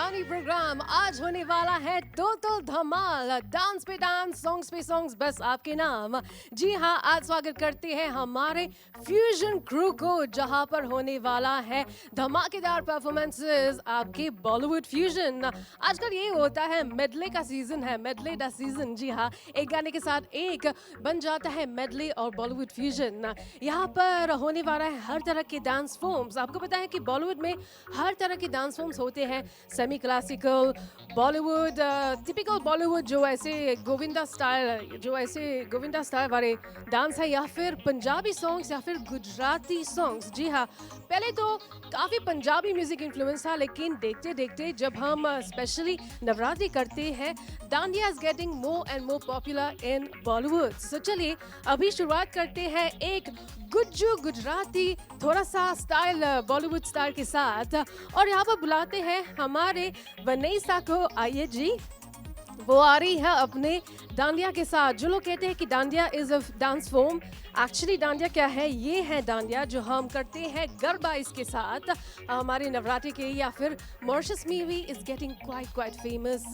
खानदानी प्रोग्राम आज होने वाला है टोटल धमाल। डांस पे डांस, सॉन्ग्स पे सॉन्ग्स, बस आपके नाम। जी हाँ, आज स्वागत करते हैं हमारे फ्यूजन क्रू को, जहां पर होने वाला है धमाकेदार परफॉर्मेंसेस आपके बॉलीवुड फ्यूजन। आजकल ये होता है मेडले का सीजन है, मेडले का सीजन। जी हाँ, एक गाने के साथ एक बन जाता है मेडले और बॉलीवुड फ्यूजन। यहाँ पर होने वाला है हर तरह के डांस फॉर्म्स। आपको पता है कि बॉलीवुड में हर तरह के डांस फॉर्म्स होते हैं, semi classical, Bollywood, typical Bollywood जो ऐसे गोविंदा स्टाइल वाले डांस है, या फिर पंजाबी सॉन्ग्स, या फिर गुजराती सॉन्ग्स। जी हाँ, पहले तो काफ़ी पंजाबी म्यूजिक इन्फ्लुएंस था, लेकिन देखते देखते जब हम स्पेशली नवरात्रि करते हैं, dandiya is getting more and more popular in Bollywood. So चलिए अभी शुरुआत करते हैं एक गुज्जू गुजराती थोड़ा सा स्टाइल, बॉलीवुड स्टाइल के साथ। और यहाँ पर बुलाते हैं हमारे वनीसा को। आइए जी, वो आ रही है अपने डांडिया के साथ। जो लोग कहते हैं कि dandiya is a dance form, actually dandiya क्या है? ये है डांडिया जो हम करते हैं गरबा इसके साथ हमारे नवरात्रि के, या फिर मॉरिशस में भी is getting quite famous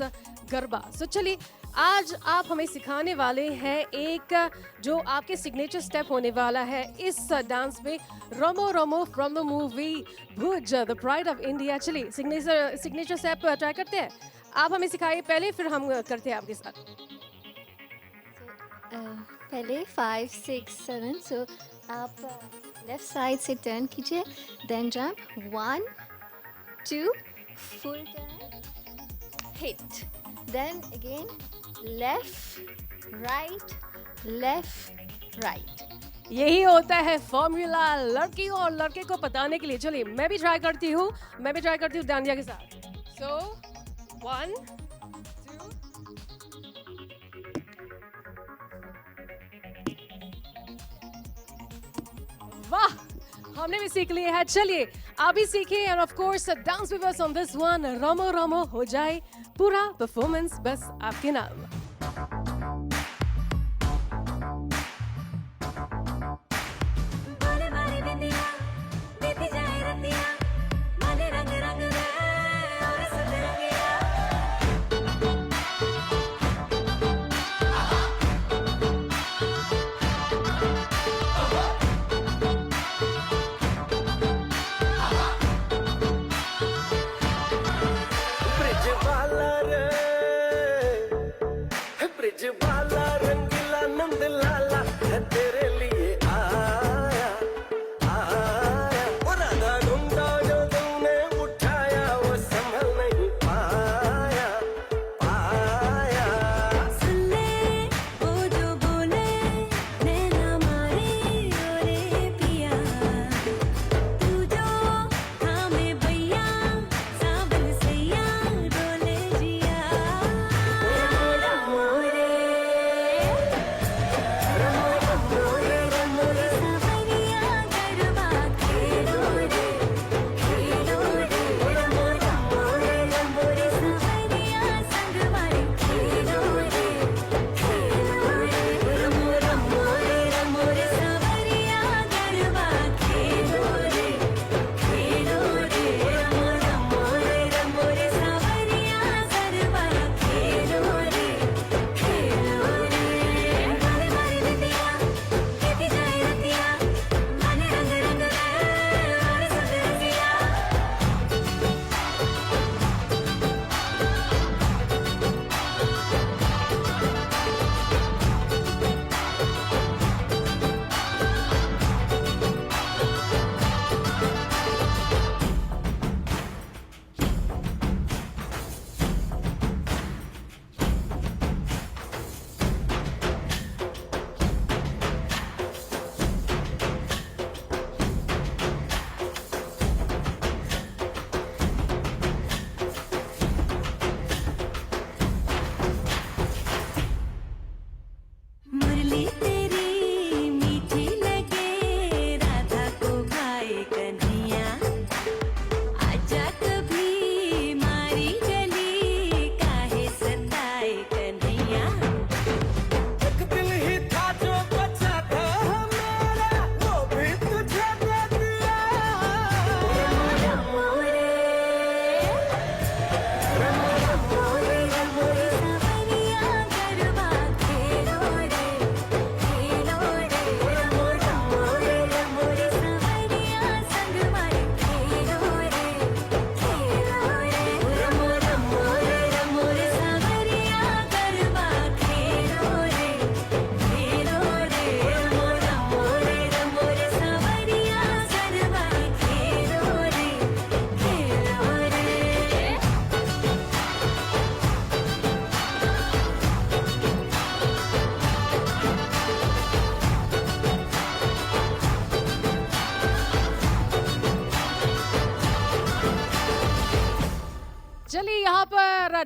garba. So चलिए आज आप हमें सिखाने वाले हैं एक जो आपके सिग्नेचर स्टेप होने वाला है इस डांस में, Romo Romo from the movie Bhuj, the pride of India. चलिए सिग्नेचर स्टेप ट्राई करते हैं। आप हमें सिखाइए पहले, फिर हम करते हैं आपके साथ। पहले 5 6 7, सो आप लेफ्ट साइड से टर्न कीजिए, then jump 1 2, full turn, hit, then again left right. यही होता है फॉर्मूला लड़की और लड़के को बताने के लिए। चलिए मैं भी ट्राई करती हूँ डांडिया के साथ। सो 1 2, वाह, हमने भी सीख लिए हैं। चलिए आप भी सीखिए, end of course dance with us on this one. Romo Romo हो जाए पूरा परफॉर्मेंस बस आपके नाम।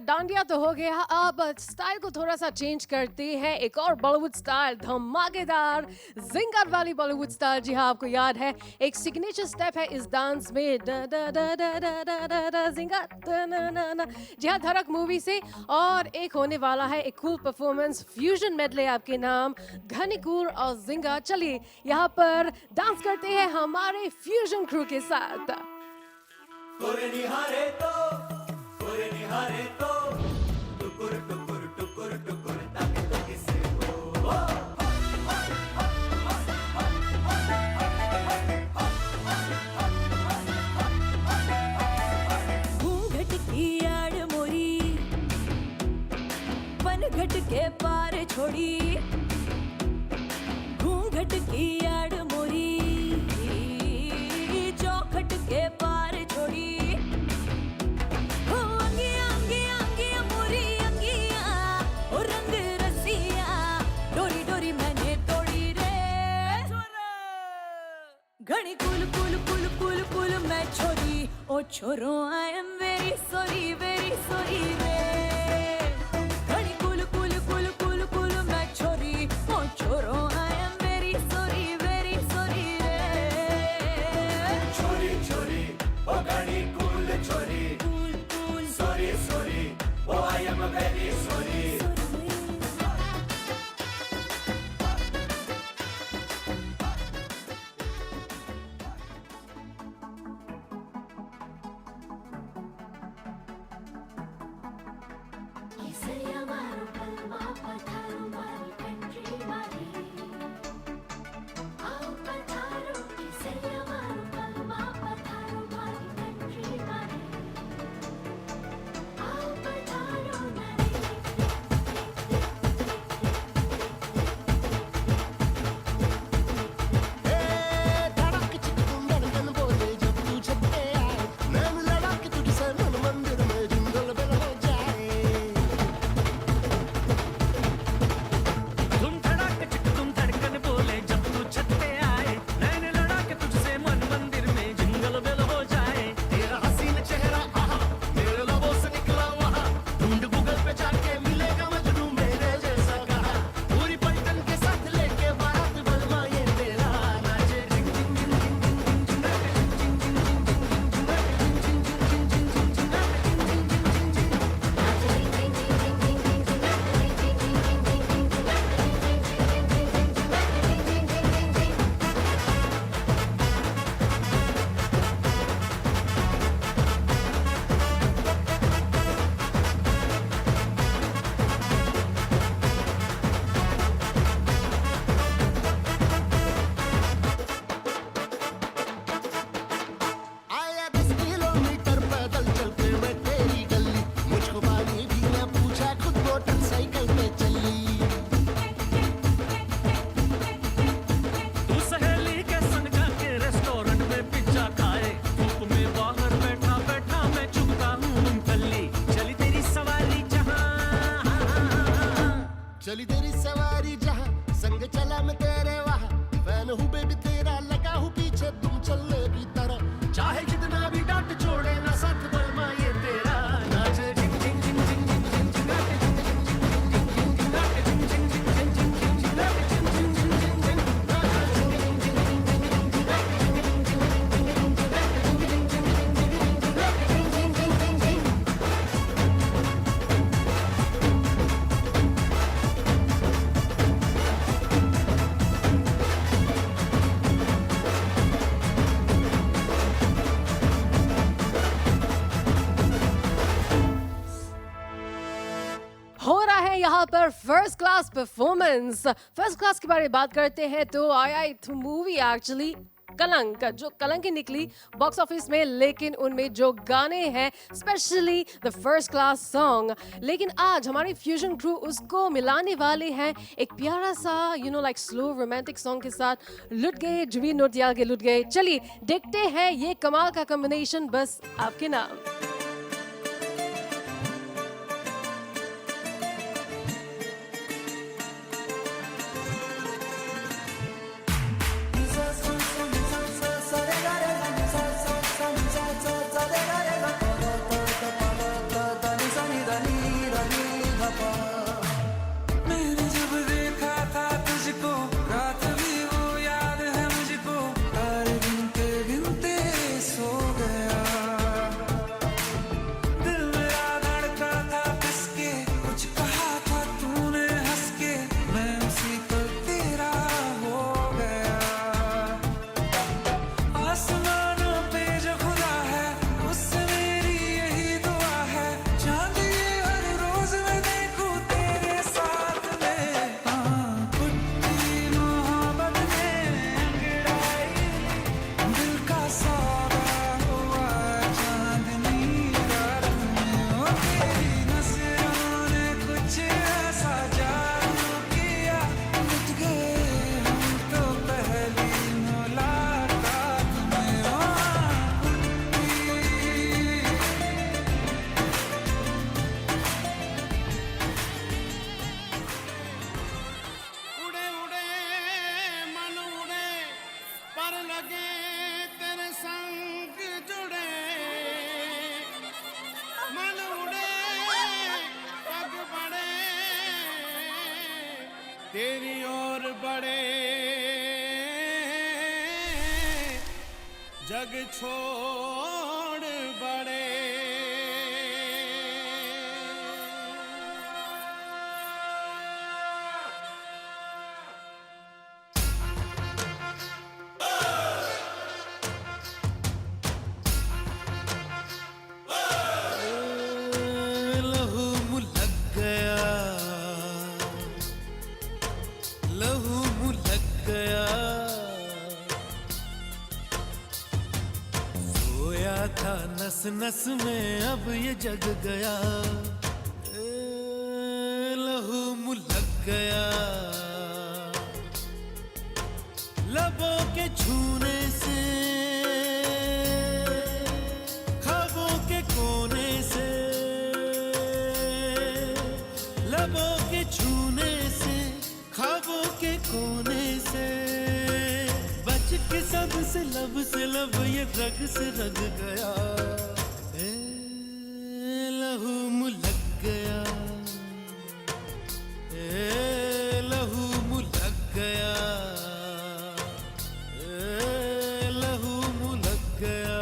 डांडिया तो हो गया, अब स्टाइल को थोड़ा सा चेंज करते हैं। एक और बॉलीवुड स्टाइल, धमाकेदार जिंगर वाली बॉलीवुड स्टाइल। जी हाँ, आपको याद है एक सिग्नेचर स्टेप है इस डांस में, ड ड ड ड ड ड ड ड जिंगर द न न न। जी हाँ, धड़क मूवी से। और एक होने वाला है एक कूल परफॉर्मेंस, फ्यूजन मेडले आपके नाम, घनीकूर और जिंगा। चलिए यहाँ पर डांस करते हैं हमारे फ्यूजन क्रू के साथ। कोरे निहारे तो टुकुर टुकुर टुकुर टुकुर ताके तो किसे हो घूंघट की आड़ मोरी पनघट के पार छोड़ी, घूंघट की आड़ मोरी चौखट के पार छोड़ी। हो अंगिया अंगिया अंगिया मोरी अंगिया, ओ रंग रसिया डोरी डोरी मैंने तोड़ी रे। घड़ी कुल कुल कुल कुल कुल मैं छोरी, ओ छोरो आई एम वेरी सॉरी रे। घड़ी कुल कुल कुल कुल कुल मैं छोरी, ओ छोरो आई एम वेरी सॉरी रे। छोरी छोरी ओ गाड़ी कूल छोरी, cool cool sorry sorry oh I am very sorry. Kesaria maru palma patharu mari country mari. Aao patharu kesaria maru palma patharu mari country mari. Aao patharu nare. धड़क चिक तुम धड़कन बोले जब तू छपके आए, नैन लड़ा के तुझसे मन मंदिर में जिंगल बेल हो जाए। तुम धड़क चिक तुम धड़कन बोले जब तू छत पे आए, नैन लड़ा के तुझसे मन मंदिर में जिंगल बेल हो जाए। तेरा हसीन चेहरा आहा, मेरे लबों से निकला वहाँ, ढूंढ गूगल पे जाके मिलेगा मजनू मेरे जैसा कहा। पूरी पलटन के साथ लेके बारात बलमा ये तेरा नाचे जिंग जिंग जिंग जिंग जिंग जिंग आया 10 किलोमीटर पैदल चल के मैं तेरी गली, मुझको पानी भी न पूछा खुद मोटरसाइकिल पे चली। तू सहेली के संग जाके रेस्टोरेंट में पिज्जा खाए, धूप में बाहर बैठा बैठा मैं चुगता हूँ मूंगफली। चली तेरी सवारी जहाँ, चली तेरी सवारी जहाँ, संग चला मैं तेरे वहाँ, फैन हूँ बेबी तेरा, लगा हूँ पीछे तुम चलने की तरह। चाहे जितना भी डांट छोड़े ना साथ बलमा ये तेरा नाचे जिंग जिंग जिंग जिंग जिंग जिंग जिंग नाचे जिंग जिंग जिंग जिंग जिंग जिंग नाचे जिंग जिंग जिंग जिंग जिंग जिंग जिंग नाचे जिंग जिंग जिंग जिंग जिंग नाचे जिंग जिंग जिंग जिंग जिंग जिंग जिंग नाचे जिंग जिंग जिंग जिंग जिंग जिंग नाचे जिंग जिंग जिंग जिंग। हो रहा है यहाँ पर first class performance. First class के बारे में बात करते हैं तो आई मूवी एक्चुअली कलंक, जो कलंक की निकली बॉक्स ऑफिस में, लेकिन उनमें जो गाने हैं specially the first class song, लेकिन आज हमारी फ्यूजन क्रू उसको मिलाने वाले हैं एक प्यारा सा लाइक स्लो रोमांटिक सॉन्ग के साथ। लुट गए जुबीन नौटियाल के लुट गए। चलिए देखते हैं ये कमाल का कॉम्बिनेशन, बस आपके नाम। सा सा सा सा सा रे गा रे गा, दा दा दा दा दा दा दा नी सा नी दा नी। तेरी ओर बड़े जग छोड़ बड़े लहू मुलक गया लहू मुलक गया सोया था नस नस में अब ये जग गया लहू मुलक गया लबों के छूने से ख्वाबों के कोने से लबों के छूने से ख्वाबों के कोने से बच के सबसे लब ये रग से रग गया लहू मुलक गया लहू मुलक गया लहू मुलक गया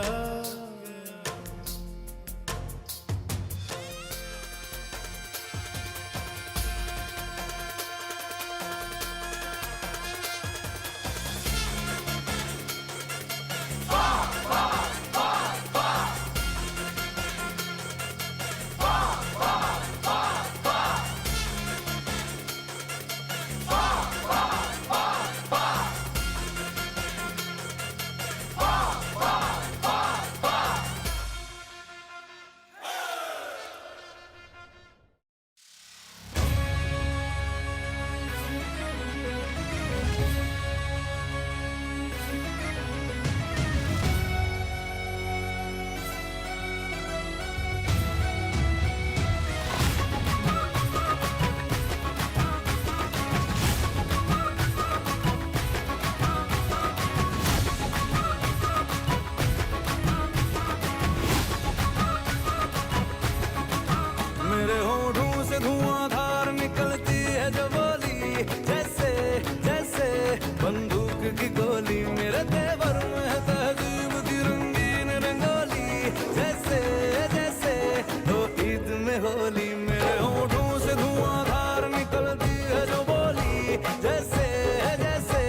मेरे होठों से धुआंधार निकलती है जो बोली जैसे जैसे बंदूक की गोली मेरे तेवर में है तहजीब की रंगीन रंगोली जैसे जैसे तो ईद में होली मेरे होठों से धुआंधार निकलती है जो बोली जैसे जैसे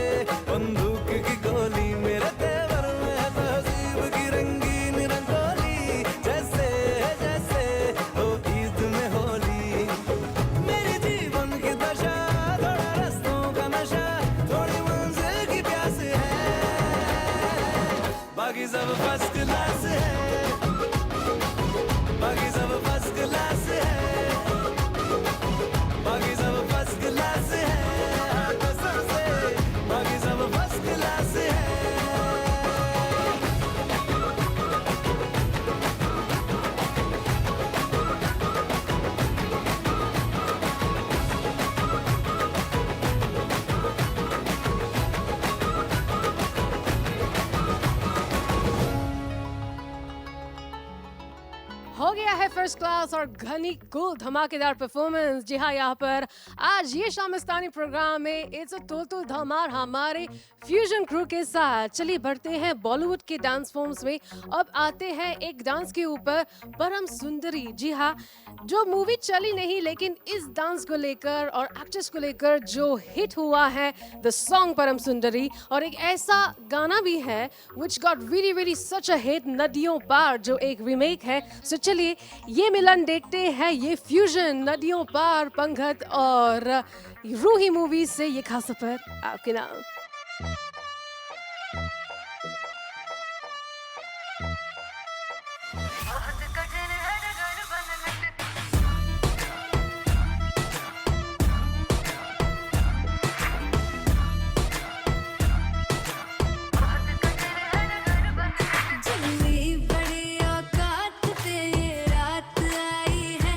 बंदूक की गोली मेरे तेवर में है तहजीब की रंगीन रंगोली जैसे जैसे तो ईद में होली मेरी जीवन की दशा थोड़ा रस्तों का नशा थोड़ी मंजिल की प्यास है बाकी सब फर्स्ट क्लास है बाकी सब फर्स्ट क्लास है बाकी सब फर्स्ट क्लास है हाँ, कसम से बाकी सब फर्स्ट क्लास है हो गया है फर्स्ट क्लास और घनी कुल धमाकेदार परफॉर्मेंस। जी हाँ, यहाँ पर आज ये शामिस्तानी प्रोग्राम में इट्स अ टोटल धमार हमारे फ्यूजन क्रू के साथ। चलिए बढ़ते हैं बॉलीवुड के डांस फॉर्म्स में। अब आते हैं एक डांस के ऊपर, परम सुंदरी। जी हाँ, जो मूवी चली नहीं लेकिन इस डांस को लेकर और एक्ट्रेस को लेकर जो हिट हुआ है, द सॉन्ग परम सुंदरी। और एक ऐसा गाना भी है which got very very such a hit, नदियों पार, जो एक रीमेक है। सो चलिए ये मिलन देखते हैं, ये फ्यूजन नदियों पार, पंघत और रूही मूवी से ये खास सफर आपके नाम। जल्दी बड़ी औकात पे ये रात आई है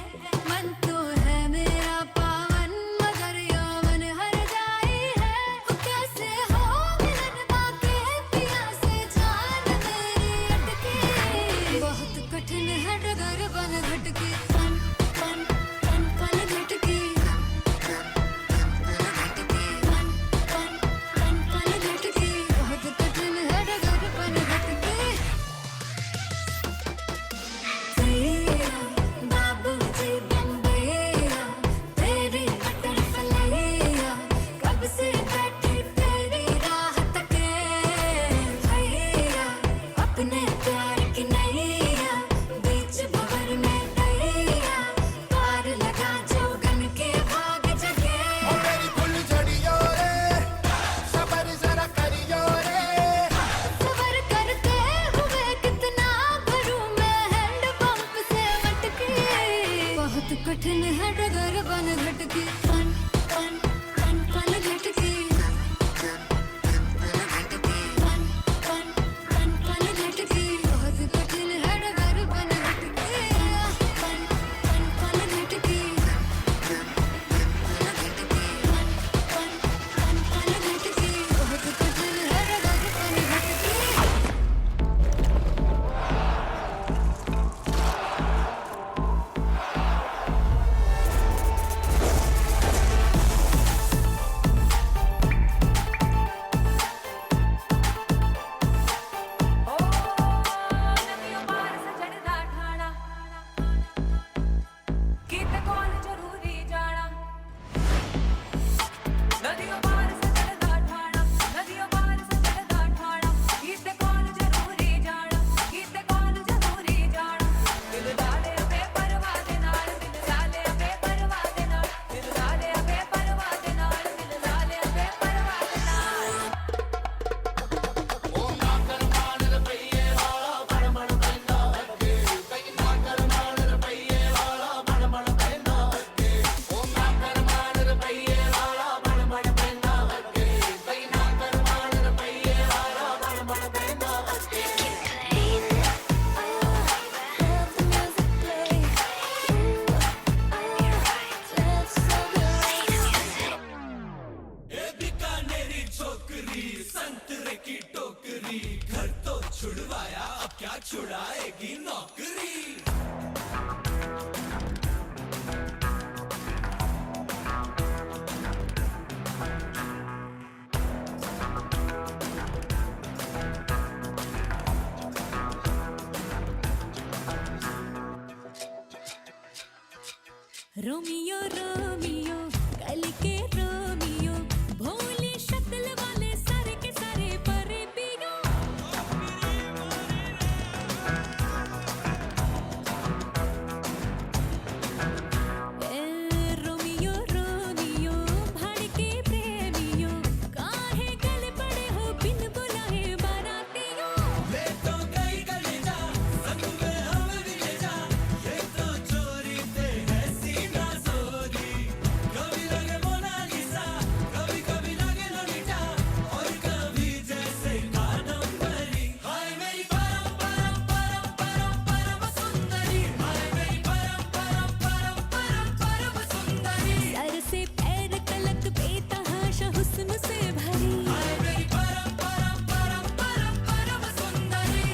मन तो है मेरा पावन मगर यौवन हर जाई है वो कैसे हो छुड़ाएगी नौकरी रोमियो रोमियो कल के रोमियो भोली शक्ल वाले सारे के सारे परे पियो रोमियो रोमियो भड़के प्रेमियो काहे गल पड़े हो बिन बुलाए बारातियों ले तो गई गली जा संग में हमें भी ले जा ये तो चोरी ते है सीना सोरी कभी लगे मोनालिसा कभी कभी लगे लोलिटा और कभी जैसे कादम्बरी हाय मेरी परम परम परम परम परम सुंदरी हाय मेरी परम परम परम परम परम सुंदरी सर से पैर तलक बेतहाशा हुस्न से भरी हाय मेरी परम परम परम परम परम सुंदरी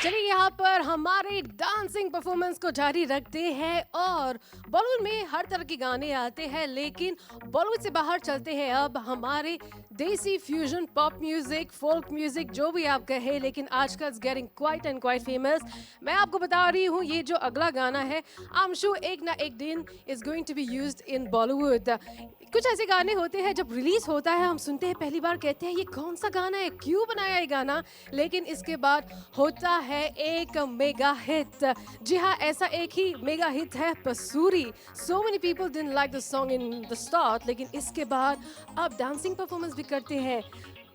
चलिए यहाँ पर हमारे डांसिंग परफॉर्मेंस को जारी रखते हैं और बॉलीवुड में हर तरह के गाने आते हैं लेकिन बॉलीवुड से बाहर चलते हैं अब हमारे देसी fusion pop music folk music जो भी आप कहे लेकिन आजकल it's getting quiet and quite famous. मैं आपको बता रही हूँ ये जो अगला गाना है आई एम श्योर एक ना एक दिन is going to be used in Bollywood. कुछ ऐसे गाने होते हैं जब रिलीज होता है हम सुनते हैं पहली बार कहते हैं ये कौन सा गाना है क्यों बनाया ये गाना लेकिन इसके बाद होता है एक मेगा हिट। जी हाँ ऐसा एक ही मेगा हिट है पसूरी। सो many people didn't like the song in the start लेकिन इसके बाद अब डांसिंग परफॉर्मेंस भी करते हैं।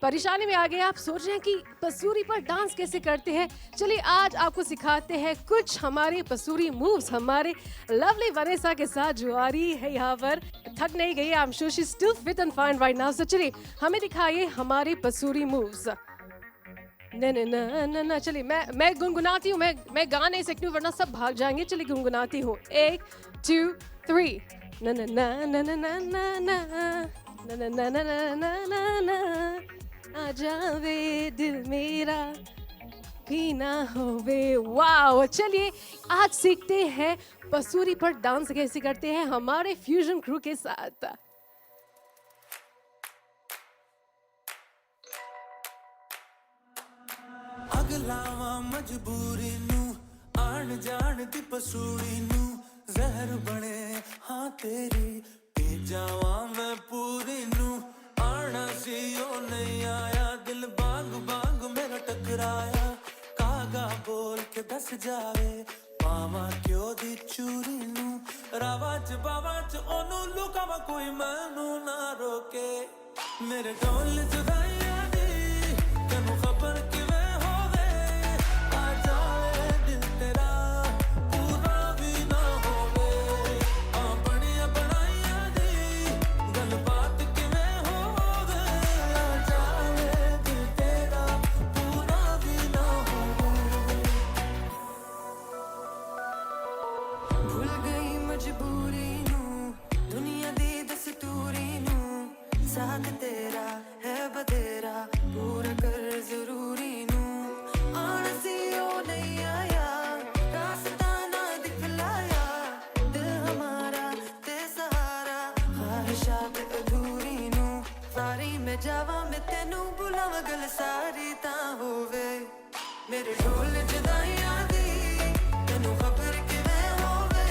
परेशानी में आ गए आप सोच रहे हैं कि पसूरी पर डांस कैसे करते हैं। चलिए आज आपको सिखाते हैं कुछ हमारे पसूरी मूव्स हमारे लवली वनेसा के साथ जो आ रही है यहाँ पर थक नहीं गई। I am sure she is still fit and fine right now. So चलिए हमें दिखाइए हमारे पसूरी मूव्स। न न न न न चलिए मैं गुनगुनाती हूँ मैं गा नहीं सकती हूँ वरना सब भाग जाएंगे। चलिए गुनगुनाती हूँ 1 2 3 न न न न न न न न न न न न न आ जावे दिल मेरा भी ना होवे। वाओ चलिए आज सीखते हैं पसूरी पर डांस कैसे करते हैं हमारे फ्यूजन क्रू के साथ। अगलावा मजबूरी नू आन जान दी पसूड़ी नू जहर बने हाँ तेरी पी जावा मैं पूरी नू आना सी ओ नहीं आया दिल बांग बांग मेरा टकराया कागा बोल के दस जावे पावा क्यों दी चूरी नू रावाच बावाच ओनू लुकावा कोई मैनू ना रोके मेरे ढोल जुदाइया दी तेनू खबर किवें होवे आ जावे दिल तेरा पूरा भी ना होवे आ बनिया बनाइया दी गल बात किवें होवे आ जावे दिल तेरा पूरा भी ना होवे भूल गई मजबूरी नू दुनिया दी दस्तूरी नू साथ तेरा है बतेरा पूरा कर जरूरी नू आना सी ओ नहीं आया रास्ता ना दिखलाया दिल हमारा ते सहारा ख्वाहिशात अधूरी नू सारी में जावा मैं तेनू बुलावा गल सारी ता होवे मेरे ढोल जुदाइयां दी तेनू खबर किवें होवे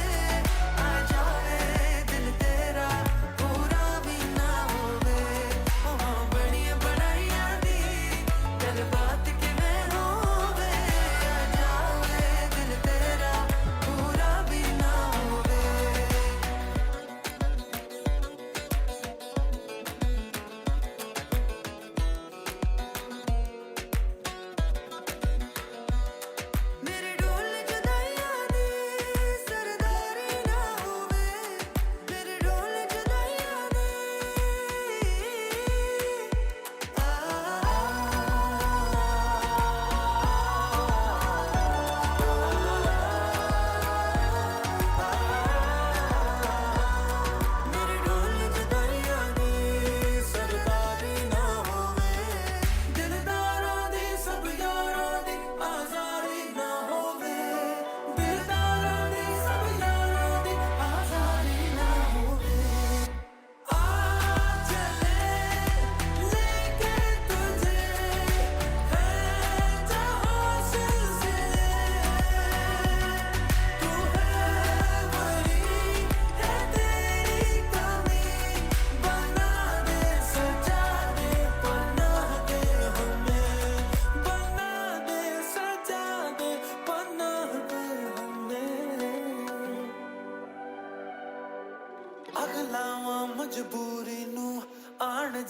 आ जावे दिल तेरा पूरा भी ना होवे ओ हाँ बनिया बनाइया दी गल बात किवें होवे आ जावे दिल तेरा पूरा भी ना होवे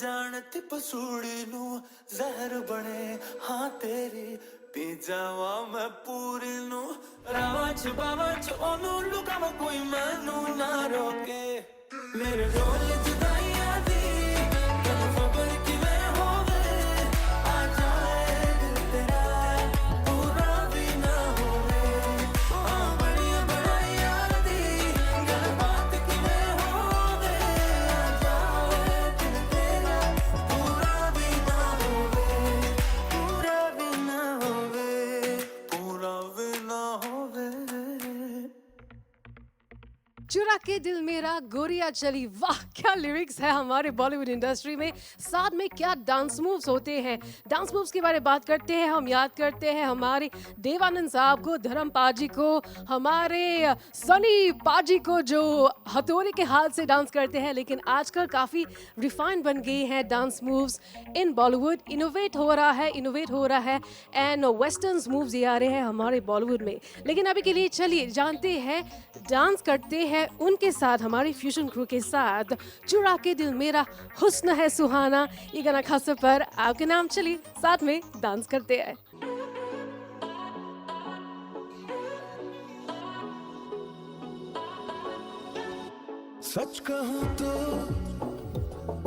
जानती पसूड़ी नू जहर बने हाँ तेरी पी जावा मैं पूरी नू रावां च बावां च ओनू लुकावा कोई मैनू ना रोके मेरे रोल जुदाइयां दी कल खबर किवें होवे आ जाए दिल तेरा पूरा भी ना होवे बड़िया बड़ाइयां दी गल बात किवें होवे आ जाए दिल तेरा पूरा भी ना होवे पूरा भी ना होवे पूरा भी ना होवे चुरा के दिल मेरा गोरिया चली, वाह क्या लिरिक्स है हमारे बॉलीवुड इंडस्ट्री में। साथ में क्या डांस मूव्स होते हैं। डांस मूव्स के बारे में बात करते हैं, हम याद करते हैं हमारे देवानंद साहब को, धर्म पाजी को, हमारे सनी पाजी को जो हथौड़े के हाथ से डांस करते हैं। लेकिन आजकल काफ़ी रिफाइन बन गई हैं dance moves in Bollywood. Innovate हो रहा है एंड वेस्टर्न मूव्स ये आ रहे हैं हमारे बॉलीवुड में। लेकिन अभी के लिए चलिए जानते हैं, डांस करते हैं उनके साथ, हमारी फ्यूजन क्रू के साथ। चुरा के दिल मेरा हुस्न है सुहाना, ये गाना खास तौर पर आपके नाम। चलिए साथ में डांस करते हैं। सच कहूं तो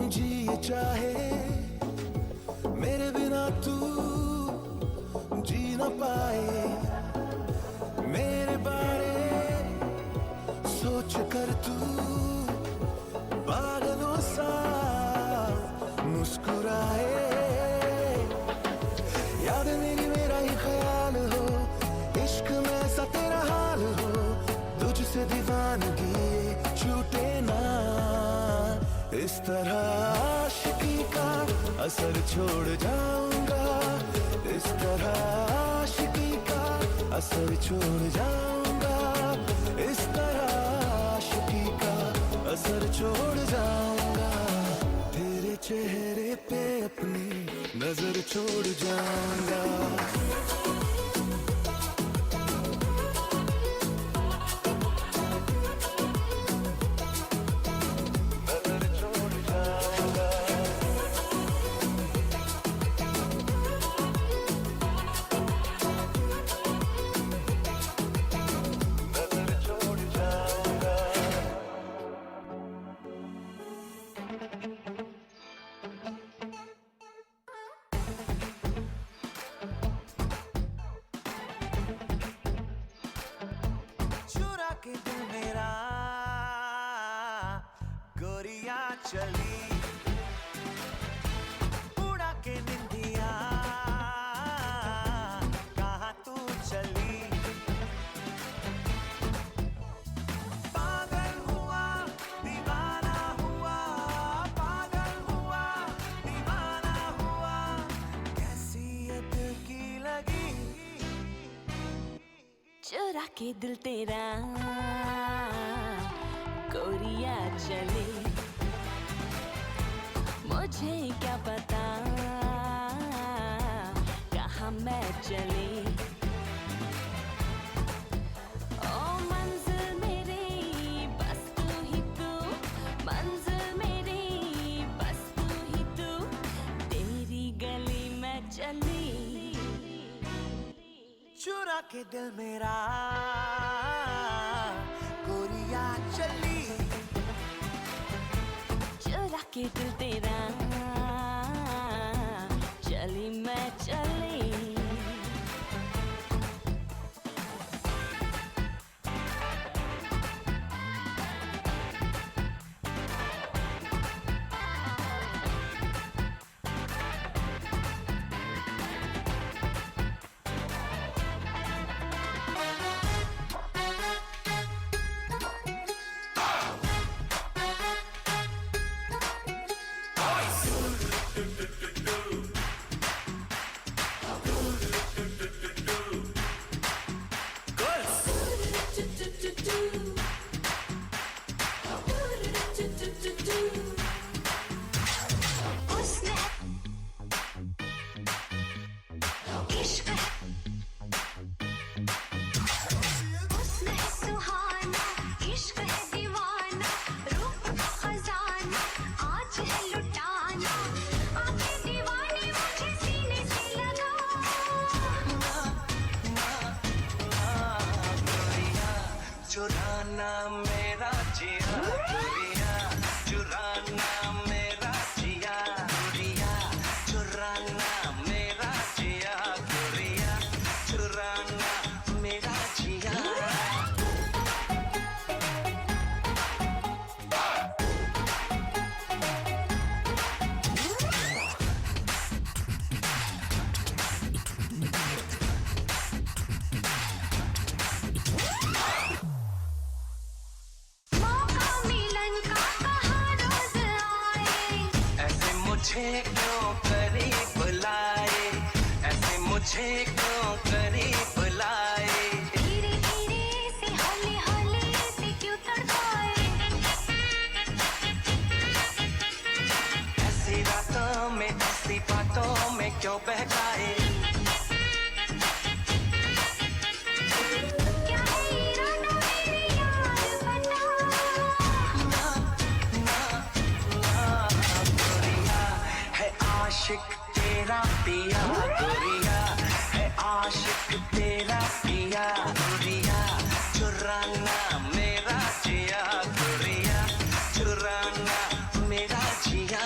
जी ये चाहे मेरे बिना तू जी न पाए मेरे बारे सोच कर तू पागलों सा मुस्कुराए याद मेरी मेरा ही ख्याल हो इश्क में सा तेरा हाल हो तुझसे दीवानगी छूटे ना इस तरह आशिकी का असर छोड़ जाऊंगा इस तरह आशिकी का असर छोड़ जाऊंगा इस तरह आशिकी का असर छोड़ जाऊंगा तेरे चेहरे पे अपनी नजर छोड़ जाऊंगा चुरा के दिल मेरा गोरिया चली उड़ा के निंदिया कहाँ तू चली पागल हुआ दीवाना हुआ पागल हुआ दीवाना हुआ कैसी ये दिल की लगी चुरा के दिल तेरा गोरिया चले मुझे क्या पता कहाँ मैं चले ओ मंजिल मेरी बस तू ही तू मंजिल मेरी बस तू ही तू तेरी गली में चली चुरा के दिल मेरा गोरिया चली चुरा के दिल तेरा चली मैं चली चुराना मेरा जिया गोरिया चुराना मेरा जिया गोरिया चुराना मेरा जिया गोरिया चुराना मेरा जिया मौका मिलन का कहाँ रोज आए ऐसे मुझे क्यों करीब लाए ऐसे मुझे क्यों करीब लाए धीरे धीरे से हौले हौले से क्यों तड़पाए ऐसी रातों में ऐसी बातों में क्यों बहकाए क्या है इरादा मेरे यार बता गोरिया है आशिक तेरा पिया गोरिया है आशिक तेरा पिया गोरिया चुराना मेरा जिया गोरिया चुराना मेरा जिया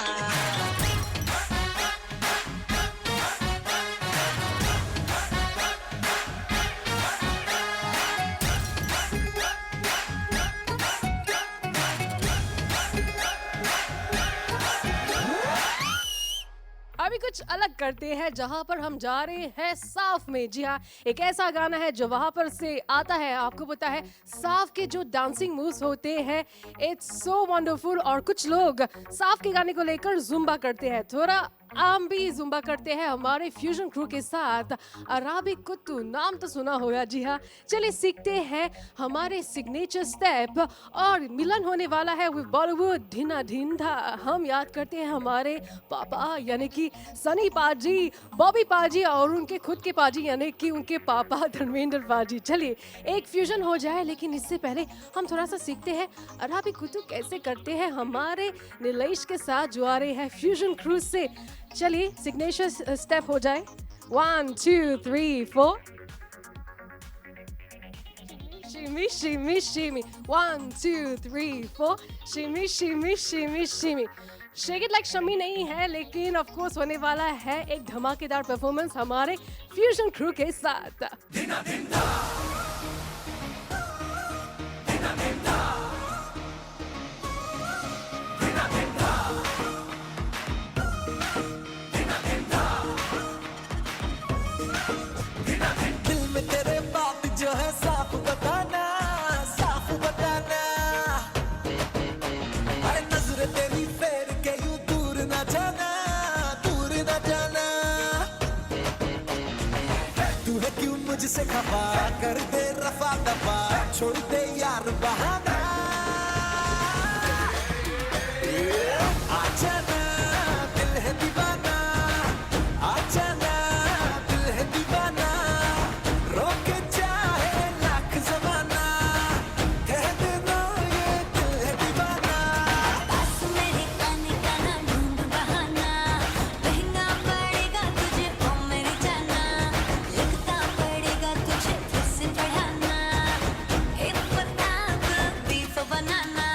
अभी कुछ अलग करते हैं जहां पर हम जा रहे हैं साफ में। जी हाँ, एक ऐसा गाना है जो वहां पर से आता है। आपको पता है साफ के जो डांसिंग मूव्स होते हैं, इट्स सो वंडरफुल। और कुछ लोग साफ के गाने को लेकर जुम्बा करते हैं, थोड़ा हम भी जुम्बा करते हैं हमारे फ्यूजन क्रू के साथ। अराबी कुत्तू नाम तो सुना होगा। जी हाँ, चलिए सीखते हैं हमारे सिग्नेचर स्टेप। और मिलन होने वाला है विद बॉलीवुड ढिना ढिंढा। हम याद करते हैं हमारे पापा यानी कि सनी पाजी, बॉबी पाजी और उनके खुद के पाजी यानी कि उनके पापा धर्मेंद्र पाजी। चलिए एक फ्यूजन हो जाए, लेकिन इससे पहले हम थोड़ा सा सीखते हैं अराबी कुत्तू कैसे करते हैं हमारे नीलेश के साथ जो आ रहे हैं फ्यूजन क्रूज से। चलिए सिग्नेचर स्टेप हो जाए। 1 2 3 4 shimmy shimmy shimmy 1 2 3 4 shimmy shimmy shimmy shimmy shake it like Shammi नहीं है, लेकिन ऑफ कोर्स होने वाला है एक धमाकेदार परफॉर्मेंस हमारे फ्यूजन क्रू के साथ। दिल में तेरे बात जो है साफ बताना अरे नजर तेरी फेर के यूं दूर ना जाना तू है क्यों मुझसे खफा कर दे रफा दफा छोड़ दे यार बहाना आ जाना दिल है दीवाना आ जाना दिल है दीवाना रोके चाहे लाख जमाना कह देना ये दिल है दीवाना बस मेरे काने का ना ढूंढ बहाना महंगा पड़ेगा तुझे ओ मेरी जाना लगता पड़ेगा तुझे फिर से पढ़ाना एक पताक बीफ बनाना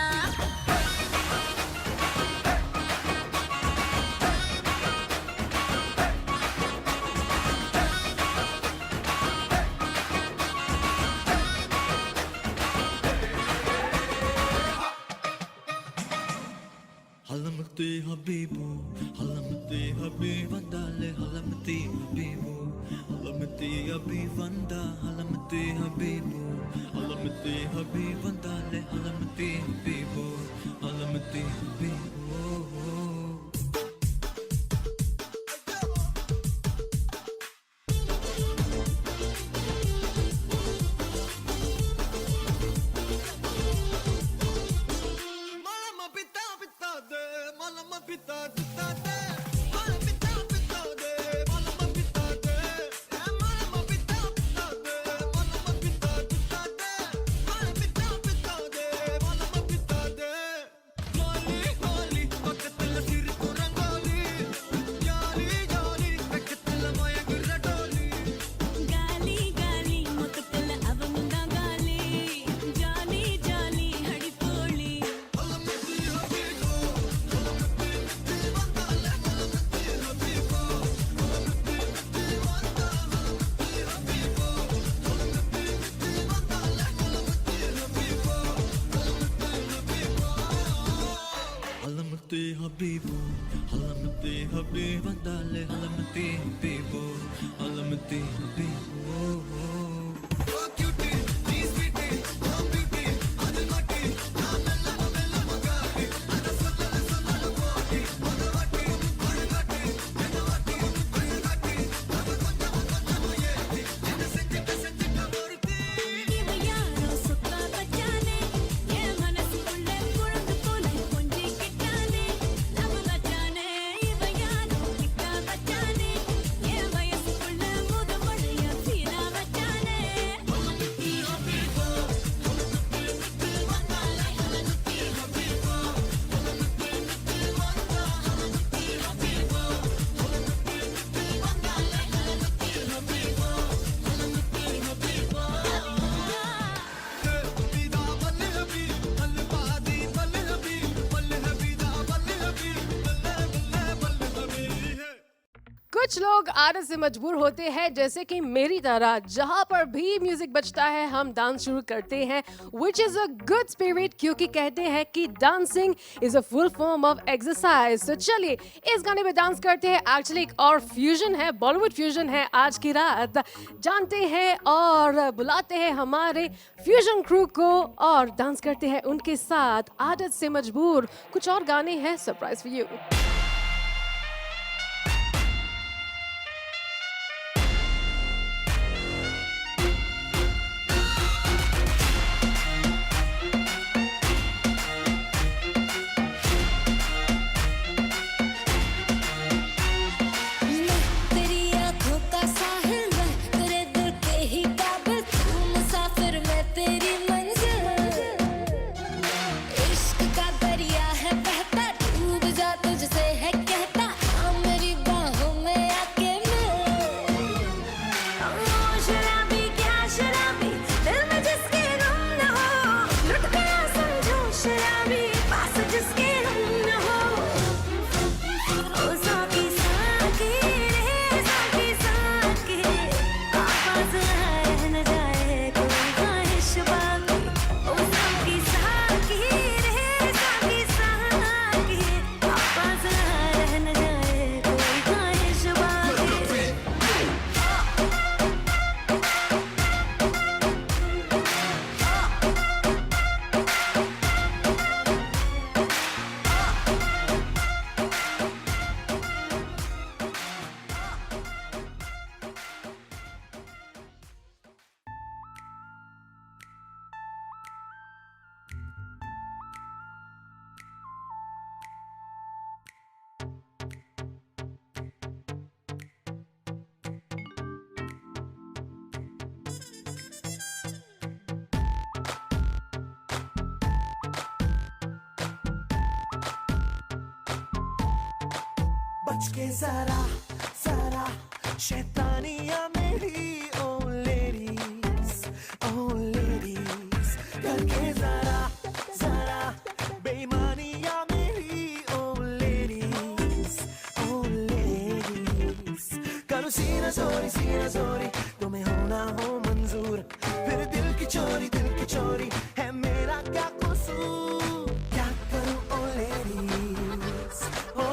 Halamati Habibu, Halamati Habibandale, Halamati Habibu, Halamati Habibanda, Halamati Habibu, Halamati Habibandale, Halamati Habibu, Halamati Habibu. Malama pita pita de, malama pita pita de, malama pita pita de, malama pita de, malama pita pita de, malama pita pita de, malama pita pita de, malama pita de. Holi holi, वक्त habibu, halamati habiba dale, halamati habibu, halamati habibu. ఇవయారో సుక్క బచ్చానే ఏ మనసు పుల్లె పురుగు పులి పుంజి కిట్టానే love బచ్చానే ఇవయారో కిక్క బచ్చానే ఏ వయసు పుల్లె ముద పడియ ఫీలా బచ్చానే कुछ लोग आदत से मजबूर होते हैं जैसे कि मेरी तरह, जहां पर भी म्यूजिक बजता है हम डांस शुरू करते हैं, which is a good spirit, क्योंकि कहते हैं कि dancing is a full form of exercise. तो चलिए इस गाने पे डांस करते हैं। एक्चुअली एक और फ्यूजन है, बॉलीवुड फ्यूजन है आज की रात, जानते हैं और बुलाते हैं हमारे फ्यूजन क्रू को और डांस करते हैं उनके साथ। आदत से मजबूर, कुछ और गाने हैं सरप्राइज फॉर यू। तेरी आँखों का साहिल मैं तेरे दिल के ही काबिल तू मुसाफिर मैं तेरी मंजिल इश्क का दरिया है बहता डूब जा तुझसे है कहता हाँ मेरी बाहों में आके मिल शराबी क्या शराबी दिल में जिसके गम न हो लुट गया समझो शराबी पास जिसके हम न हो ओ साकी साकी रे साकी साकी आवाज आए न जाए कोई ख्वाहिश बाकी ओ साकी साकी रे साकी साकी आवाज आए न जाए कोई ख्वाहिश बाकी बच के जरा जरा शैतानिया मेरी ओ लेडीज करके जरा जरा बेईमानिया मेरी ओ लेडीज करो सीना चोरी तुम्हें होना हो मंजूर फिर दिल की चोरी है मेरा क्या कसूर क्या करूं ओ लेडीज ओ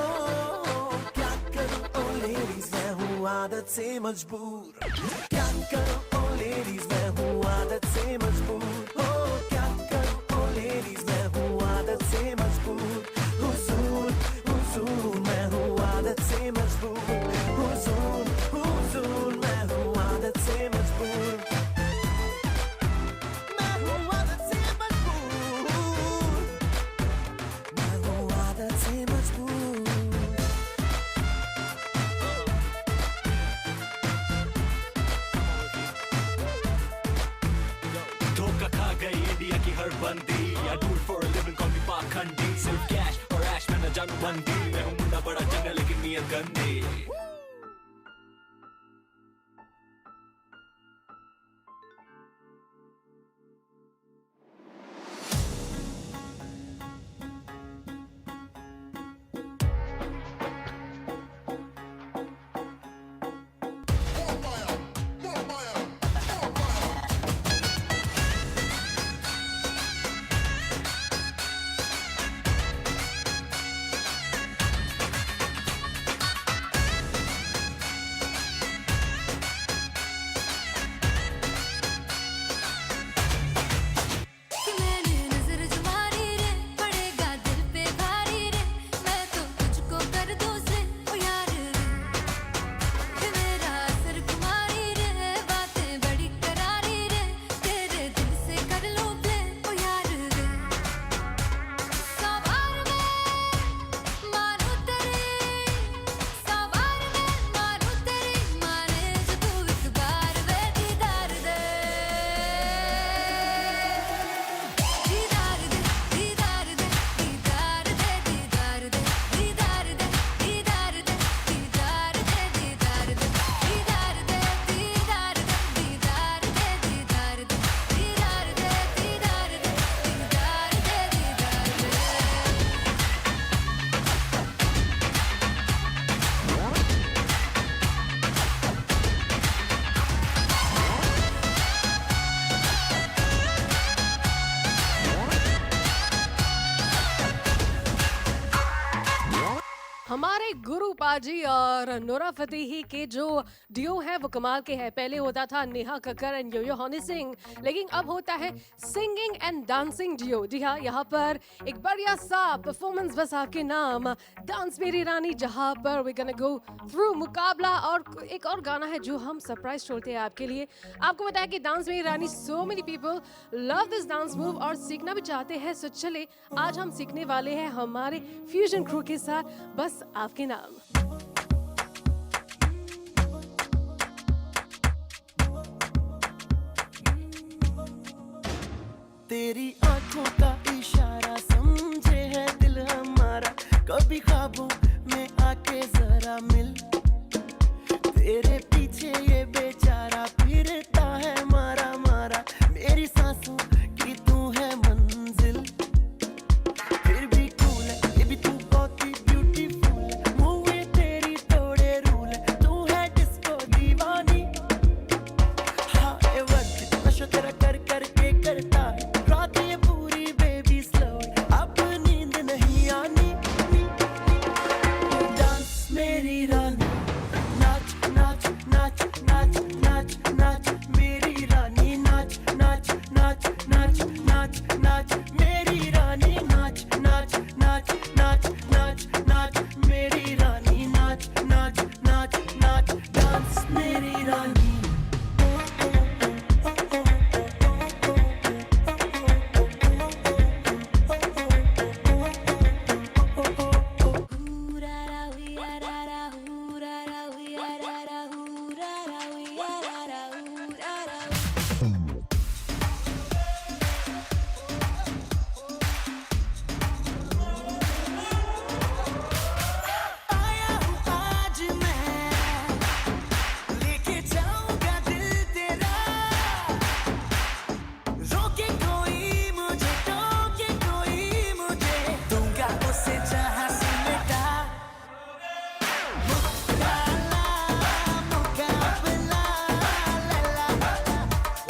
क्या करूं ओ लेडीज मैं हूँ आदत से मजबूर क्या करूं ओ लेडीज मैं हूँ आदत से मजबूर ओ क्या करूं ओ लेडीज मैं हूँ आदत से मजबूर हुजूर मैं हूँ आदत से मजबूर हुजूर मैं हूँ आदत से मजबूर मैं हूँ आदत से मजबूर मैं हूँ आदत से मजबूर धोखा खा गई इंडिया की हर बंदी या do it for a living call मी पाखंडी सिर्फ कैश और ऐश में न जानू बंदी मैं हूँ मुंडा बड़ा जंगल लेकिन नियत गंदी हमारे गुरु पाजी और नोरा फतेही के जो डियो है वो कमाल के हैं। पहले होता था नेहा कक्कर एंड यो हनी सिंह, लेकिन अब होता है सिंगिंग एंड डांसिंग डियो। जी हाँ, यहाँ पर एक बढ़िया सा परफॉर्मेंस बस आपके नाम, डांस मेरी रानी, जहाँ पर वी गोना गो थ्रू मुकाबला। और एक और गाना है जो हम सरप्राइज छोड़ते हैं आपके लिए। आपको बताया कि डांस मेरी रानी, so many people love this dance move और सीखना भी चाहते हैं। सो चले, आज हम सीखने वाले हैं हमारे फ्यूजन क्रू के साथ, बस आपके नाम। तेरी आंखों का इशारा समझे है दिल हमारा, कभी ख्वाबों में आके जरा मिल। तेरे पीछे ये बेचारा फिरता है मारा मारा, मेरी सांसों की तू है मंजिल। फिर भी कूल है ये भी तू बहुत ही ब्यूटीफुल है, मूव ये तेरी तोड़े रूल है, तू है डिस्को दीवानी। हाँ ये वक्त नशा तेरा कर करके करता है, रात ये पूरी बेबी स्लो, अब नींद नहीं आनी। डांस मेरी रानी, नाच नाच नाच नाच नाच नाच मेरी रानी, नाच नाच नाच नाच नाच नाच मेरी रानी, नाच नाच नाच नाच नाच नाच मेरी रानी, नाच नाच नाच नाच डांस मेरी रानी। आया हूँ आज मैं, लेके जाऊंगा दिल तेरा, रोके कोई मुझे, टोके कोई मुझे, दूंगा उसे जहाँ से मिटा। मुकाबला मुकाबला लैला,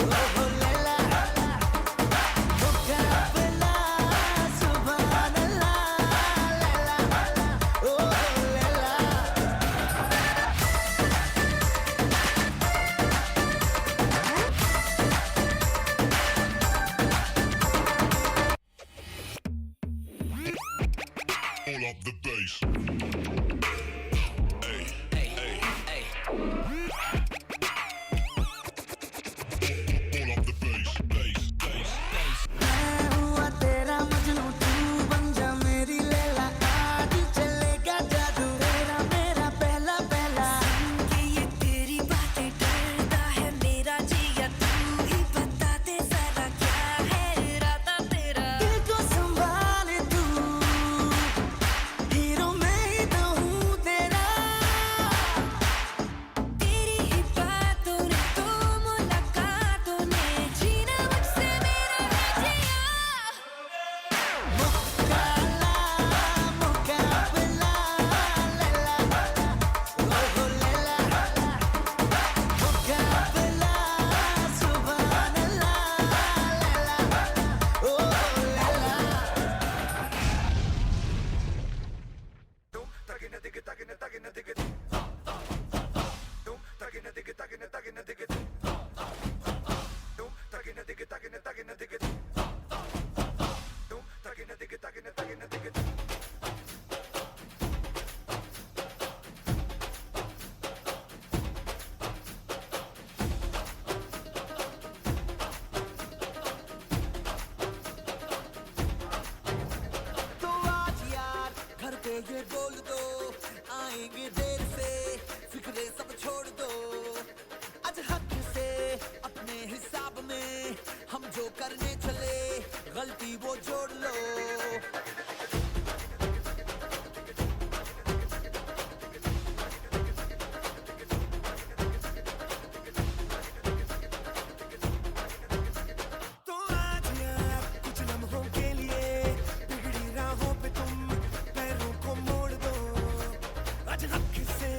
ओहो लैला, मुकाबला सुभान अल्लाह लैला, ओहो Laila. Pull up the bass. Pull up the bass, bass, bass. मैं हुआ तेरा मजनू, तू बन जा मेरी लैला, आज चलेगा जादू तेरा मेरा पहला पहला। कि ये तेरी बातें डरता है मेरा जिया, तू ही बता दे जरा क्या है इरादा तेरा। दिल को संभाले तू, हीरो मैं ही तो हूँ तेरा। तेरी ही बातों ने तो मुलाकातों ने जीना मुझसे मेरा है जिया। मुकाबला मुकाबला लैला, ओहो लैला, मुकाबला सुभान अल्लाह लैला, ओहो लैला। तो आज यार घर पे ये बोल दो, आएंगे देर से, फिक्रे सब छोड़ दो। आज हक से अपने हिसाब में हम जो करने चले, गलती वो जोड़ लो। तो आज यार कुछ लम्हों के लिए बिगड़ी राहों पे तुम पैरों को मोड़ दो। आज हक से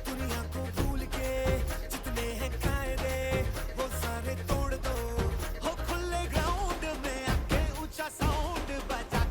दुनिया को भूल के जितने हैं कायदे वो सारे तोड़ दो। हो खुले ग्राउंड में आके ऊंचा साउंड बजा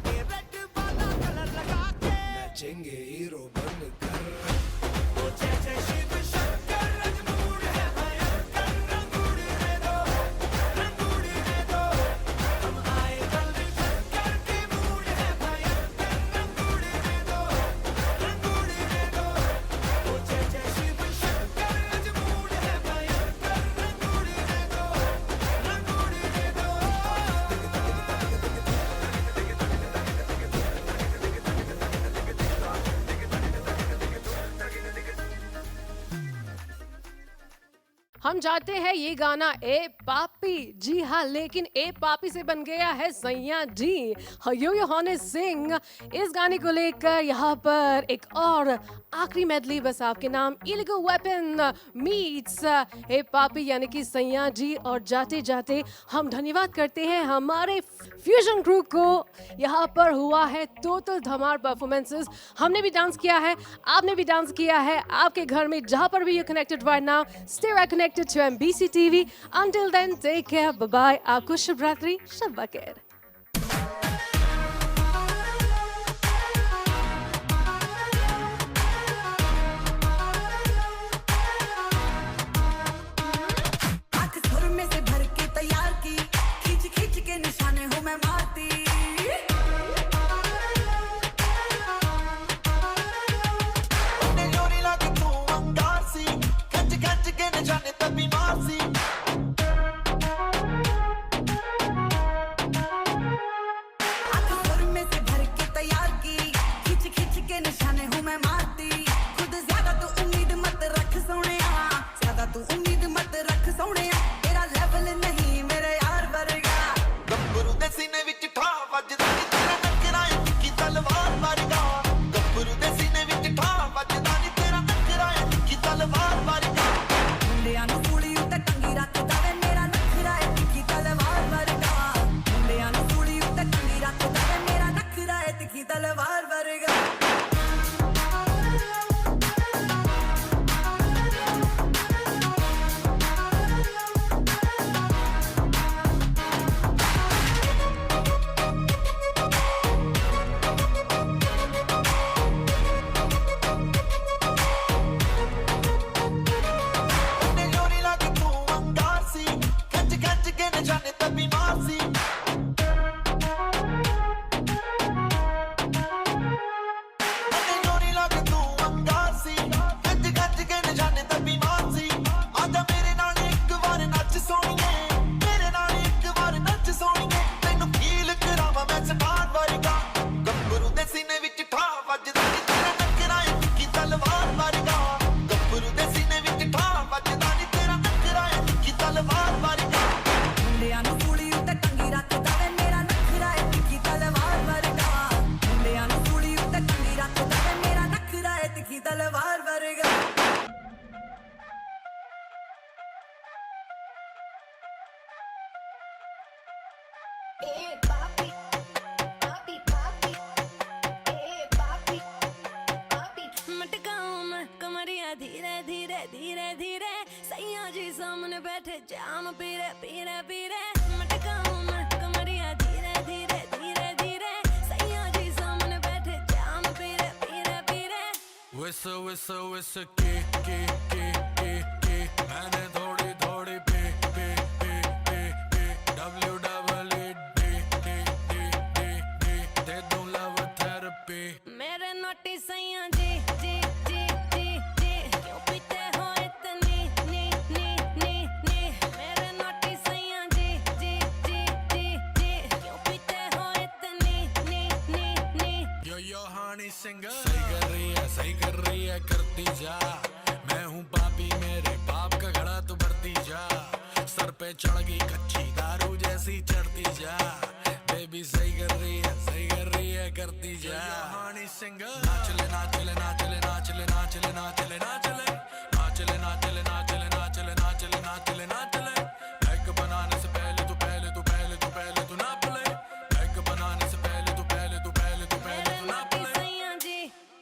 हम चाहते हैं ये गाना ए पापी, जी हाँ, लेकिन ए पापी से बन गया है सैया जी। हयो हनी सिंह इस गाने को लेकर यहाँ पर एक और आखिरी मेडली बस आपके नाम, इलीगल वेपन मीट्स ए पापी यानी कि सैया जी। और जाते जाते हम धन्यवाद करते हैं हमारे फ्यूजन क्रू को। यहाँ पर हुआ है टोटल धमाल परफॉर्मेंसेस। हमने भी डांस किया है, आपने भी डांस किया है, आपके घर में जहाँ पर भी you connected right now, stay connected to MBC TV. Until then, take care, bye bye. आपको शुभ रात्रि, शब बखैर। आंख सुर में से भर के तैयार की, खींच खींच के निशाने हूँ मैं मारती। जोरी लागे तू अंगार सी, खच खच के न जाने तभी मार सी। आंख सुर में से भर के तैयार की, खींच खींच के निशाने हूँ मैं मारती। खुद ज्यादा तू उम्मीद मत रख सोनिया, ज्यादा तू उम्मीद मत रख सोनिया। तेरा लेवल नहीं मेरे यार वर्गा। ਗੱਭਰੂ ਦੇ ਸੀਨੇ ਵਿੱਚ ਠਾ ਵੱਜਦਾ ਨੀ ਤੇਰਾ ਨਖਰਾ ਏ ਤਿੱਖੀ ਤਲਵਾਰ ਵਰਗਾ। ਗੱਭਰੂ ਦੇ ਸੀਨੇ ਵਿੱਚ ਠਾ ਵੱਜਦਾ ਨੀ ਤੇਰਾ ਨਖਰਾ ਏ ਤਿੱਖੀ ਤਲਵਾਰ ਵਰਗਾ। ਮੁੰਡਿਆਂ ਨੂੰ ਸੂਲੀ ਉੱਤੇ ਟੰਗੀ ਰੱਖਦਾ ਵੇ ਮੇਰਾ ਨਖਰਾ ਏ ਤਿੱਖੀ ਤਲਵਾਰ ਵਰਗਾ। ਮੁੰਡਿਆਂ ਨੂੰ ਸੂਲੀ ਉੱਤੇ ਟੰਗੀ ਰੱਖਦਾ ਵੇ ਮੇਰਾ ਨਖਰਾ ਏ ਤਿੱਖੀ ਤਲਵਾਰ ਵਰਗਾ। जोरी लागे तू अंगार सी, खच खच के न जाने तभी मार सी। जोरी लागे तू अंगार सी, खच खच के न जाने तभी मार सी। आजा मेरे नाल एक बार नच सोनिए, मेरे नाल एक बार नच सोनिए। तैनू फील करावां मैं स्टार वर्गा। ਗੱਭਰੂ ਦੇ ਸੀਨੇ ਵਿੱਚ ਠਾ ਵੱਜਦਾ ਨੀ ਤੇਰਾ ਨਖਰਾ ਏ ਤਿੱਖੀ ਤਲਵਾਰ ਵਰਗਾ। ਗੱਭਰੂ ਦੇ ਸੀਨੇ ਵਿੱਚ ਠਾ ਵੱਜਦਾ ਨੀ ਤੇਰਾ ਨਖਰਾ ਏ ਤਿੱਖੀ ਤਲਵਾਰ ਵਰਗਾ। ਮੁੰਡਿਆਂ ਨੂੰ ਸੂਲੀ ਉੱਤੇ ਟੰਗੀ ਰੱਖਦਾ ਵੇ ਮੇਰਾ ਨਖਰਾ ਏ ਤਿੱਖੀ ਤਲਵਾਰ ਵਰਗਾ। ਮੁੰਡਿਆਂ ਨੂੰ ਸੂਲੀ ਉੱਤੇ ਟੰਗੀ ਰੱਖਦਾ ਵੇ ਮੇਰਾ ਨਖਰਾ ਏ ਤਿੱਖੀ ਤਲਵਾਰ ਵਰਗਾ। मटकाऊं मैं कमरिया धीरे धीरे धीरे धीरे, सैया जी सामने बैठे जाम पीरे पीरे पीरे। मटकाऊं मैं कमरिया धीरे धीरे धीरे धीरे, सैया जी सामने बैठे जाम पीरे पीरे पीरे। Whistle whistle whistle के मैंने थोड़ी थोड़ी पे दे दूं लव थेरेपी। मेरे नोटी सैया जी जी जी जी जी, क्यों पीते हो इतनी नी नी नी नी। मेरे नोटी सैया जी जी जी जी जी, क्यों पीते हो इतनी नी नी नी। यो हानी सिंगर सही कर रही है करती जा। मैं हूँ पापी मेरे बाप का घड़ा तू भरती जा। सर पे चढ़ गई कच्ची दारू जैसी चढ़ती जा। बेबी सही कर रही है करती जा। हानी सिंगर